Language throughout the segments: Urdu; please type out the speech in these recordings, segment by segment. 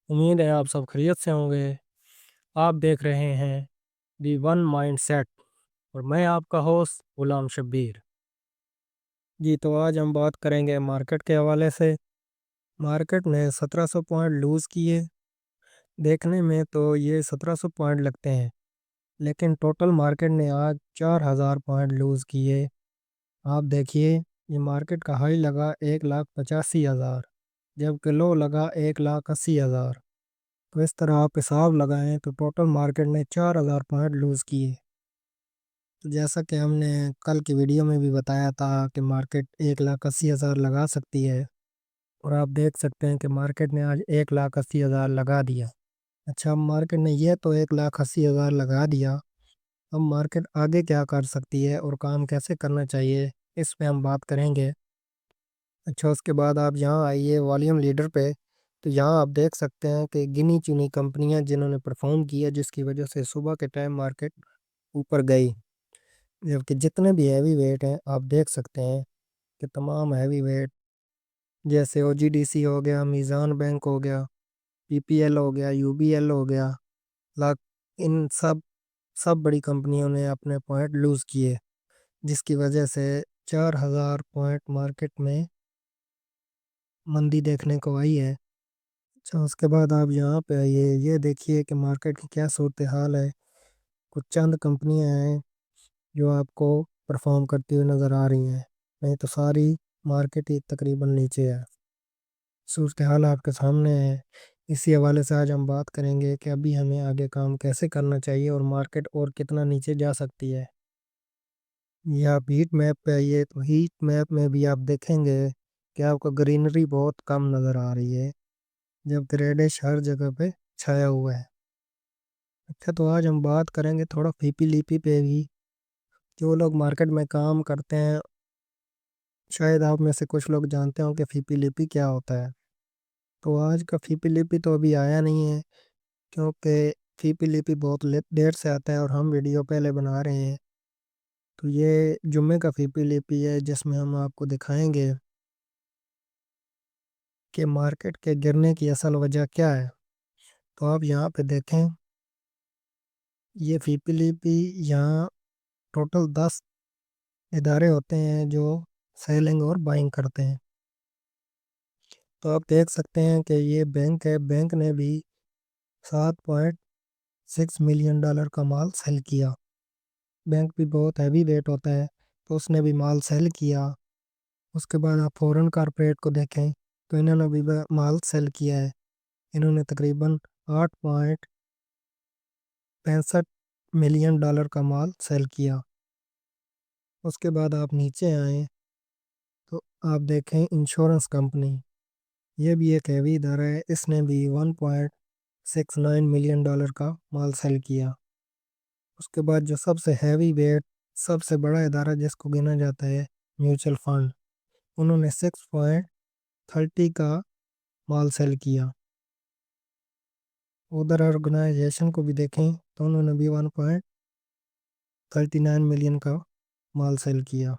امید ہے آپ سب خیریت سے ہوں گے۔ آپ دیکھ رہے ہیں دی ون مائنڈ سیٹ اور میں آپ کا ہوسٹ غلام شبیر جی۔ تو آج ہم بات کریں گے مارکیٹ کے حوالے سے۔ مارکیٹ نے 1700 پوائنٹ لوز کیے۔ دیکھنے میں تو یہ 1700 پوائنٹ لگتے ہیں، لیکن ٹوٹل مارکیٹ نے آج 4000 پوائنٹ لوز کیے۔ آپ دیکھیے، یہ مارکیٹ کا ہائی لگا 1,85,000 جبکہ لو لگا 1,80,000۔ تو اس طرح آپ حساب لگائیں تو ٹوٹل مارکیٹ نے 4000 پوائنٹ لوز کیے۔ تو جیسا کہ ہم نے کل کی ویڈیو میں بھی بتایا تھا کہ مارکیٹ 1,80,000 لگا سکتی ہے، اور آپ دیکھ سکتے ہیں کہ مارکیٹ نے آج 1,80,000 لگا دیا۔ اچھا، مارکیٹ نے یہ تو 1,80,000 لگا دیا، اب مارکیٹ آگے کیا کر سکتی ہے اور کام کیسے کرنا چاہیے، اس پہ ہم بات کریں گے۔ اچھا، اس کے بعد آپ یہاں آئیے والیوم لیڈر پہ، تو یہاں آپ دیکھ سکتے ہیں کہ گنی چنی کمپنیاں جنہوں نے پرفارم کیا، جس کی وجہ سے صبح کے ٹائم مارکیٹ اوپر گئی، جبکہ جتنے بھی ہیوی ویٹ ہیں آپ دیکھ سکتے ہیں کہ تمام ہیوی ویٹ جیسے او جی ڈی سی ہو گیا، میزان بینک ہو گیا، پی پی ایل ہو گیا، یو بی ایل ہو گیا، ان سب بڑی کمپنیوں نے اپنے پوائنٹ لوز کیے، جس کی وجہ سے 4000 پوائنٹ مارکیٹ میں مندی دیکھنے کو آئی ہے۔ اچھا، اس کے بعد آپ یہاں پہ آئیے، یہ دیکھیے کہ مارکیٹ کی کیا صورتحال ہے۔ کچھ چند کمپنیاں ہیں جو آپ کو پرفارم کرتی ہوئی نظر آ رہی ہیں، نہیں تو ساری مارکیٹ ہی تقریباً نیچے ہے۔ صورتحال آپ کے سامنے ہے۔ اسی حوالے سے آج ہم بات کریں گے کہ ابھی ہمیں آگے کام کیسے کرنا چاہیے اور مارکیٹ اور کتنا نیچے جا سکتی ہے۔ یا آپ ہیٹ میپ پہ آئیے، تو ہیٹ میپ میں بھی آپ دیکھیں گے کہ آپ کو گرینری بہت کم نظر آ رہی ہے، جب ریڈش ہر جگہ پہ چھایا ہوا ہے۔ اچھا، تو آج ہم بات کریں گے تھوڑا فیپی لیپی پہ بھی۔ جو لوگ مارکیٹ میں کام کرتے ہیں، شاید آپ میں سے کچھ لوگ جانتے ہوں کہ فیپی لیپی کیا ہوتا ہے۔ تو آج کا فیپی لیپی تو ابھی آیا نہیں ہے، کیونکہ فیپی لیپی بہت دیر سے آتا ہے اور ہم ویڈیو پہلے بنا رہے ہیں۔ تو یہ جمعے کا فیپی لیپی ہے، جس میں ہم آپ کو دکھائیں گے کہ مارکیٹ کے گرنے کی اصل وجہ کیا ہے۔ تو آپ یہاں پہ دیکھیں، یہ فیپی لیپی یہاں ٹوٹل 10 ادارے ہوتے ہیں جو سیلنگ اور بائنگ کرتے ہیں۔ تو آپ دیکھ سکتے ہیں کہ یہ بینک ہے، بینک نے بھی 7.6 ملین ڈالر کا مال سیل کیا۔ بینک بھی بہت ہیوی ویٹ ہوتا ہے، تو اس نے بھی مال سیل کیا۔ اس کے بعد آپ فورن کارپوریٹ کو دیکھیں تو انہوں نے بھی مال سیل کیا ہے، انہوں نے تقریباً 8.65 ملین ڈالر کا مال سیل کیا۔ اس کے بعد آپ نیچے آئیں تو آپ دیکھیں انشورنس کمپنی، یہ بھی ایک ہیوی ادارہ ہے، اس نے بھی 1.69 ملین ڈالر کا مال سیل کیا۔ اس کے بعد جو سب سے ہیوی ویٹ سب سے بڑا ادارہ جس کو گنا جاتا ہے میوچل فنڈ، انہوں نے 6.30 کا مال سیل کیا۔ ادھر آرگنائزیشن کو بھی دیکھیں تو انہوں نے بھی 1.39 ملین کا مال سیل کیا۔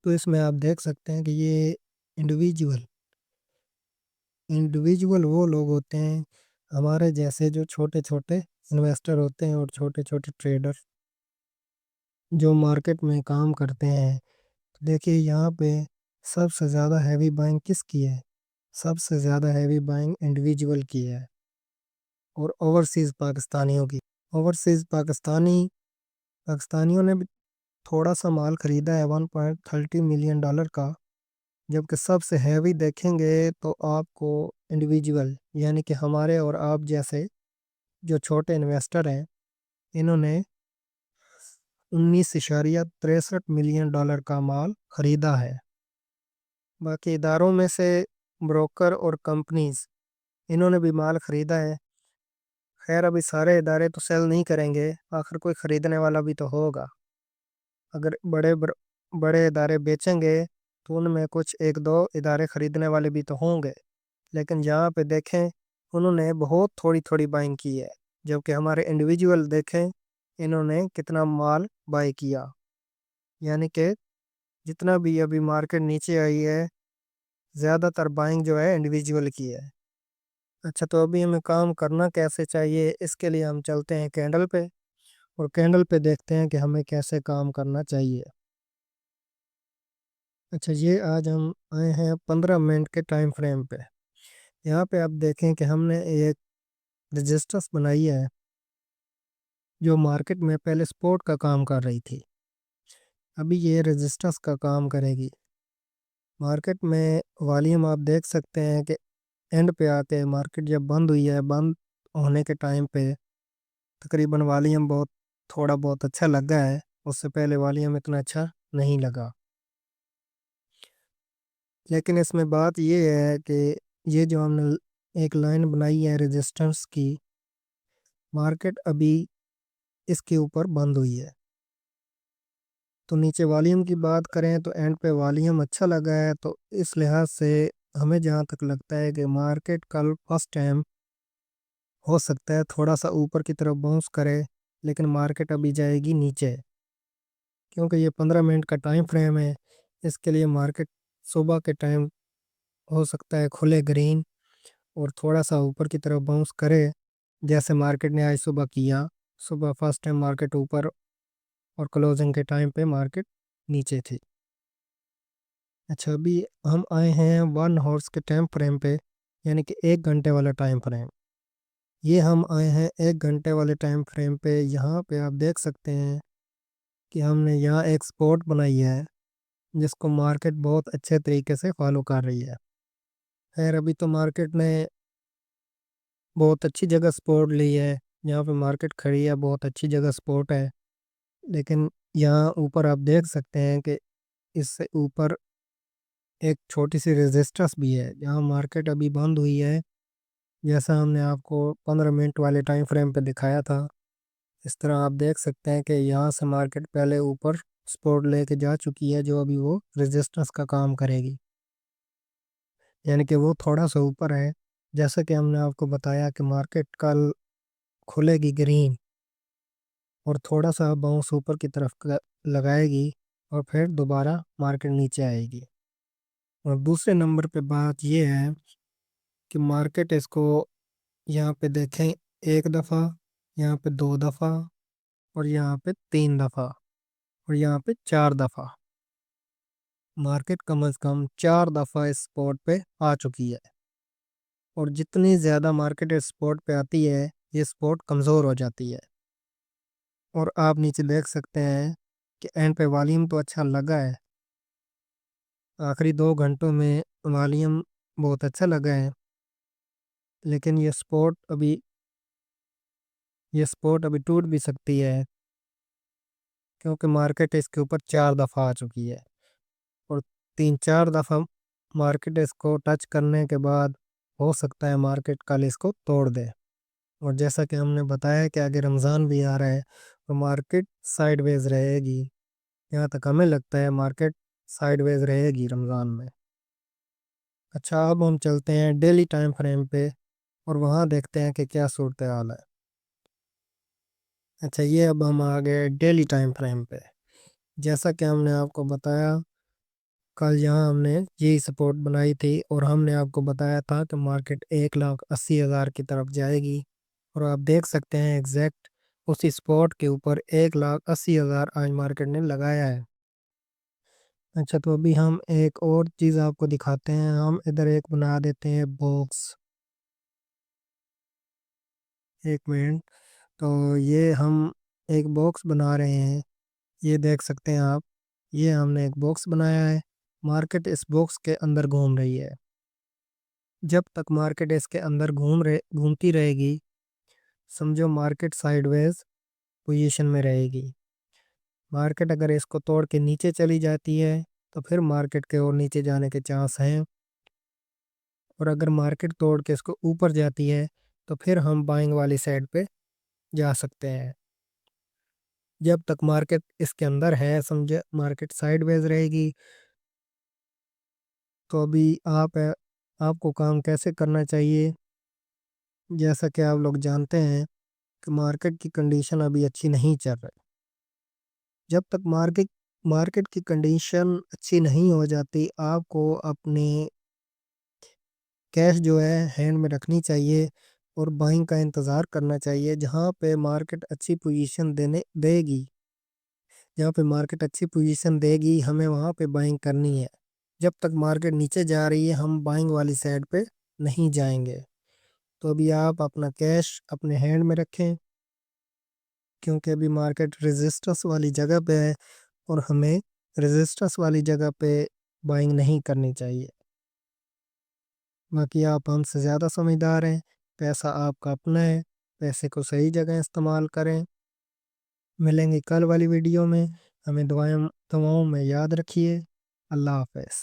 تو اس میں آپ دیکھ سکتے ہیں کہ یہ انڈیویجول وہ لوگ ہوتے ہیں ہمارے جیسے، جو چھوٹے چھوٹے انویسٹر ہوتے ہیں اور چھوٹے چھوٹے ٹریڈر جو مارکیٹ میں کام کرتے ہیں۔ دیکھیے یہاں پہ سب سے زیادہ ہیوی بائنگ کس کی ہے؟ سب سے زیادہ ہیوی بائنگ انڈیویجول کی ہے، اور اوورسیز پاکستانیوں کی۔ اوورسیز پاکستانیوں نے بھی تھوڑا سا مال خریدا ہے 1.30 ملین ڈالر کا، جبکہ سب سے ہیوی دیکھیں گے تو آپ کو انڈیویجول یعنی کہ ہمارے اور آپ جیسے جو چھوٹے انویسٹر ہیں، انہوں نے 19.63 ملین ڈالر کا مال خریدا ہے۔ باقی اداروں میں سے بروکر اور کمپنیز، انہوں نے بھی مال خریدا ہے۔ خیر، ابھی سارے ادارے تو سیل نہیں کریں گے، آخر کوئی خریدنے والا بھی تو ہوگا۔ اگر بڑے ادارے بیچیں گے تو ان میں کچھ ایک دو ادارے خریدنے والے بھی تو ہوں گے، لیکن جہاں پہ دیکھیں انہوں نے بہت تھوڑی تھوڑی بائنگ کی ہے، جبکہ ہمارے انڈیویجول دیکھیں انہوں نے کتنا مال بائی کیا۔ یعنی کہ جتنا بھی ابھی مارکیٹ نیچے آئی ہے، زیادہ تر بائنگ جو ہے انڈیویجول کی ہے۔ اچھا تو ابھی ہمیں کام کرنا کیسے چاہیے، اس کے لیے ہم چلتے ہیں کینڈل پہ اور کینڈل پہ دیکھتے ہیں کہ ہمیں کیسے کام کرنا چاہیے۔ اچھا یہ آج ہم آئے ہیں 15 منٹ کے ٹائم فریم پہ۔ یہاں پہ آپ دیکھیں کہ ہم نے ایک رجسٹرس بنائی ہے جو مارکیٹ میں پہلے سپورٹ کا کام کر رہی تھی، ابھی یہ رجسٹرس کا کام کرے گی۔ مارکیٹ میں والیوم آپ دیکھ سکتے ہیں کہ اینڈ پہ آ کے مارکیٹ جب بند ہوئی ہے، بند ہونے کے ٹائم پہ تقریباً والیوم تھوڑا بہت اچھا لگا ہے، اس سے پہلے والیوم اتنا اچھا نہیں لگا۔ لیکن اس میں بات یہ ہے کہ یہ جو ہم نے ایک لائن بنائی ہے ریزسٹنس کی، مارکیٹ ابھی اس کے اوپر بند ہوئی ہے، تو نیچے والیوم کی بات کریں تو اینڈ پہ والیوم اچھا لگا ہے، تو اس لحاظ سے ہمیں جہاں تک لگتا ہے کہ مارکیٹ کل فرسٹ ٹائم ہو سکتا ہے تھوڑا سا اوپر کی طرف باؤنس کرے، لیکن مارکیٹ ابھی جائے گی نیچے، کیونکہ یہ 15 منٹ کا ٹائم فریم ہے۔ اس کے لیے مارکیٹ صبح کے ٹائم ہو سکتا ہے کھلے گرین اور تھوڑا سا اوپر کی طرف باؤنس کرے، جیسے مارکیٹ نے آج صبح کیا۔ صبح فرسٹ ٹائم مارکیٹ اوپر اور کلوزنگ کے ٹائم پہ مارکیٹ نیچے تھی۔ اچھا ابھی ہم آئے ہیں 1 ہارس کے ٹائم فریم پہ، یعنی کہ 1 گھنٹے والا ٹائم فریم۔ یہ ہم آئے ہیں 1 گھنٹے والے ٹائم فریم پہ۔ یہاں پہ آپ دیکھ سکتے ہیں کہ ہم نے یہاں ایک سپورٹ بنائی ہے جس کو مارکیٹ بہت اچھے طریقے سے فالو کر رہی ہے۔ خیر ابھی تو مارکیٹ نے بہت اچھی جگہ سپورٹ لی ہے، یہاں پہ مارکیٹ کھڑی ہے، بہت اچھی جگہ سپورٹ ہے، لیکن یہاں اوپر آپ دیکھ سکتے ہیں کہ اس سے اوپر ایک چھوٹی سی ریزسٹنس بھی ہے جہاں مارکیٹ ابھی بند ہوئی ہے، جیسا ہم نے آپ کو 15 منٹ والے ٹائم فریم پہ دکھایا تھا۔ اس طرح آپ دیکھ سکتے ہیں کہ یہاں سے مارکیٹ پہلے اوپر سپورٹ لے کے جا چکی ہے، جو ابھی وہ ریزسٹنس کا کام کرے گی، یعنی کہ وہ تھوڑا سا اوپر ہے۔ جیسا کہ ہم نے آپ کو بتایا کہ مارکیٹ کل کھلے گی گرین اور تھوڑا سا باؤنس اوپر کی طرف لگائے گی اور پھر دوبارہ مارکیٹ نیچے آئے گی۔ اور دوسرے نمبر پہ بات یہ ہے کہ مارکیٹ اس کو یہاں پہ دیکھیں 1 دفعہ، یہاں پہ 2 دفعہ اور یہاں پہ 3 دفعہ اور یہاں پہ 4 دفعہ، مارکیٹ کم از کم 4 دفعہ اس سپورٹ پہ آ چکی ہے، اور جتنی زیادہ مارکیٹ اس سپورٹ پہ آتی ہے یہ سپورٹ کمزور ہو جاتی ہے۔ اور آپ نیچے دیکھ سکتے ہیں کہ اینڈ پہ والیوم تو اچھا لگا ہے، آخری 2 گھنٹوں میں والیوم بہت اچھا لگا ہے، لیکن یہ سپورٹ ابھی ٹوٹ بھی سکتی ہے، کیونکہ مارکیٹ اس کے اوپر 4 دفعہ آ چکی ہے، اور 3 4 دفعہ مارکیٹ اس کو ٹچ کرنے کے بعد ہو سکتا ہے مارکیٹ کل اس کو توڑ دے۔ اور جیسا کہ ہم نے بتایا کہ آگے رمضان بھی آ رہا ہے تو مارکیٹ سائیڈ ویز رہے گی، یہاں تک ہمیں لگتا ہے مارکیٹ سائیڈ ویز رہے گی رمضان میں۔ اچھا اب ہم چلتے ہیں ڈیلی ٹائم فریم پہ اور وہاں دیکھتے ہیں کہ کیا صورتحال ہے۔ اچھا یہ اب ہم آ گئے ڈیلی ٹائم فریم پہ۔ جیسا کہ ہم نے آپ کو بتایا کل یہاں ہم نے یہی سپورٹ بنائی تھی اور ہم نے آپ کو بتایا تھا کہ مارکیٹ 1,80,000 کی طرف جائے گی، اور آپ دیکھ سکتے ہیں ایگزیکٹ اسی سپورٹ کے اوپر 1,80,000 آج مارکیٹ نے لگایا ہے۔ اچھا تو ابھی ہم ایک اور چیز آپ کو دکھاتے ہیں، ہم ادھر ایک بنا دیتے ہیں باکس، 1 منٹ۔ تو یہ ہم ایک باکس بنا رہے ہیں، یہ دیکھ سکتے ہیں آپ، یہ ہم نے ایک باکس بنایا ہے، مارکیٹ اس باکس کے اندر گھوم رہی ہے۔ جب تک مارکیٹ اس کے اندر گھومتی رہے گی، سمجھو مارکیٹ سائیڈ ویز پوزیشن میں رہے گی۔ مارکیٹ اگر اس کو توڑ کے نیچے چلی جاتی ہے تو پھر مارکیٹ کے اور نیچے جانے کے چانس ہیں، اور اگر مارکیٹ توڑ کے اس کو اوپر جاتی ہے تو پھر ہم بائنگ والی سائڈ پہ جا سکتے ہیں۔ جب تک مارکیٹ اس کے اندر ہے، سمجھے مارکیٹ سائیڈ ویز رہے گی۔ تو ابھی آپ کو کام کیسے کرنا چاہیے، جیسا کہ آپ لوگ جانتے ہیں کہ مارکیٹ کی کنڈیشن ابھی اچھی نہیں چل رہی۔ جب تک مارکیٹ کی کنڈیشن اچھی نہیں ہو جاتی، آپ کو اپنی کیش جو ہے ہینڈ میں رکھنی چاہیے اور بائنگ کا انتظار کرنا چاہیے جہاں پہ مارکیٹ اچھی پوزیشن دے گی. جہاں پہ مارکیٹ اچھی پوزیشن دے گی ہمیں وہاں پہ بائنگ کرنی ہے. جب تک مارکیٹ نیچے جا رہی ہے ہم بائنگ والی سائڈ پہ نہیں جائیں گے. تو ابھی آپ اپنا کیش اپنے ہینڈ میں رکھیں کیونکہ ابھی مارکیٹ ریزسٹنس والی جگہ پہ ہے اور ہمیں ریزسٹنس والی جگہ پہ بائنگ نہیں کرنی چاہیے. باقی آپ ہم سے زیادہ سمجھدار ہیں. پیسہ آپ کا اپنا ہے. پیسے کو صحیح جگہ استعمال کریں. ملیں گے کل والی ویڈیو میں. ہمیں دعاؤں میں یاد رکھیے. اللہ حافظ.